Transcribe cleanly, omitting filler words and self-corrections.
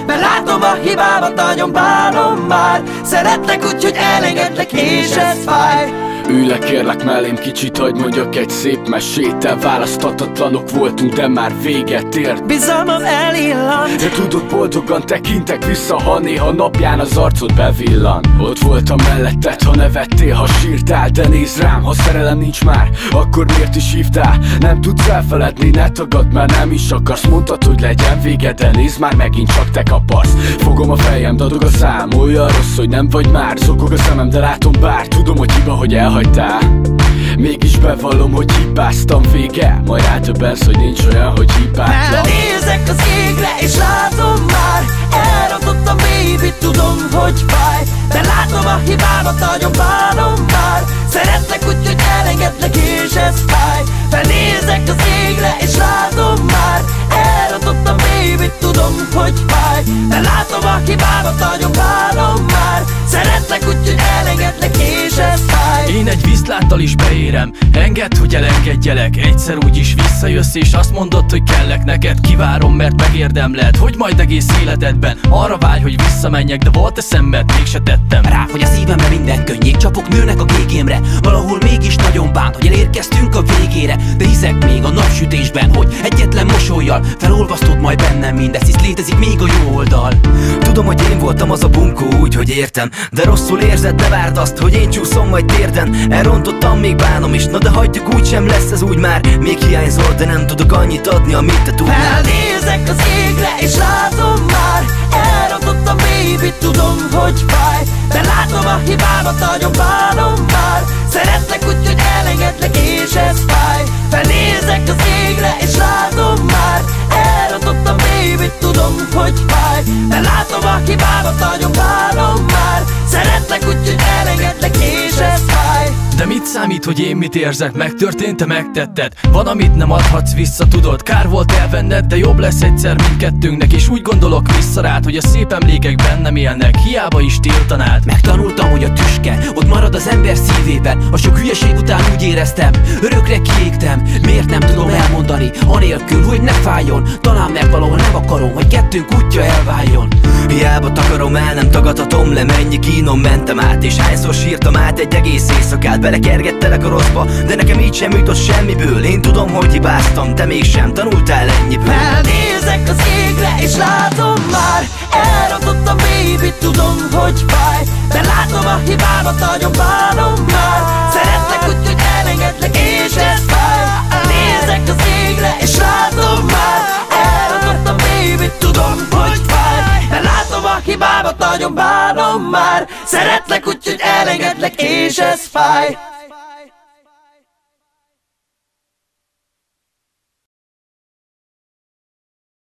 mert látom a hibámat, nagyon bánom már. Szeretlek úgy, hogy elengedlek, és ez fáj. Ülj, kérlek mellém kicsit, hagy mondjak egy szép mesét. Elválaszthatatlanok voltunk, de már véget ért. Bizalmam elillant. De tudod, boldogan tekintek vissza, ha néha napján az arcod bevillan. Ott voltam melletted, ha nevettél, ha sírtál, de nézd rám, ha szerelem nincs már, akkor miért is hívtál? Nem tudsz elfeledni, ne tagadd, mert nem is akarsz. Mondtad, hogy legyen vége, de nézd már, megint csak te kaparsz. Fogom a fejem, dadog a szám, olyan rossz, hogy nem vagy már. Zokog a szemem, de látom bár, tudom, hogy hiba, hogy elhagytál. Mégis bevallom, hogy hibáztam, vége. Majd rátöbbensz, hogy nincs olyan, hogy hibátlan. Elnézek az égre, és látom már, elrontottam, baby, tudom, hogy fáj. De látom a hibámat, nagyon bánom már. Szeretlek úgy, hogy elengedlek, és ez fáj. Felnézek az égre, és látom már, elrontottam, baby, tudom, hogy fáj. De látom a hibámat, nagyon bánom már. Szeretlek úgy, hogy elengedlek, és ez fáj. Én egy viszláttal is beérem, engedd, hogy elengedjelek. Egyszer úgyis visszajössz, és azt mondod, hogy kellek neked. Kivárom, mert megérdemled, hogy majd egész életedben arra vágy, hogy visszamenjek, de volt eszemben, mégse tettem. Ráfogy a szívemre minden könnyék, csapok nőnek a gégémre. Valahol mégis nagyon bánt, hogy elérkeztünk a végére. De hiszek még a napsütésben, hogy egyetlen mosollyal felolvasztod majd bennem mindezt, hisz létezik még a jó oldal. Tudom, hogy én voltam az a bunkó, úgy, hogy értem, de rosszul érzed, ne várd azt, hogy én csúszom majd térden. Elrontottam, még bánom is, na de hagyjuk, úgysem lesz ez úgy már. Még hiányzol, de nem tudok annyit adni, amit te tudnál. Felnézek az égre, és látom már, elrontottam, baby, tudom, hogy fáj. De látom a hibámat, nagyon bánom már. Szeretlek úgy, hogy elengedlek, és ez fáj. Felnézek az égre, és látom már, elrontottam, baby, tudom, hogy fáj. De látom a hibámat, nagyon bánom már. Szeretlek úgy, hogy elengedlek, és ez fáj. De mit számít, hogy én mit érzek? Megtörtént, te megtetted. Van, amit nem adhatsz vissza, tudod. Kár volt elvenned, de jobb lesz egyszer mindkettőnknek. És úgy gondolok vissza rád, hogy a szép emlékek bennem élnek, hiába is tiltanád. Megtanultam, hogy a tüske ott marad az ember szívében. A sok hülyeség után úgy éreztem, örökre kiégtem. Miért nem tudom elmondani, anélkül, hogy ne fájjon? Talán meg valahol nem akarom, hogy kettőnk útja elváljon. Hiába takarom el, nem tagadhatom le, mennyi kínon mentem át. És hányszor sírtam át egy egész éjszakát. Belekergettelek a rosszba, de nekem így sem jutott semmiből. Én tudom, hogy hibáztam, te mégsem tanultál ennyiből. Felnézek az égre, és látom már, elrontottam, baby, tudom, hogy fáj. De látom a hibámat, nagyon bánom már. Szeretlek úgy, hogy elengedlek, és ez fáj. Nézek az égre, és látom már, elrontottam, baby, tudom, hogy fáj. De látom a hibámat, nagyon bánom már. Szeretlek úgy, hogy elengedlek, és ez fáj.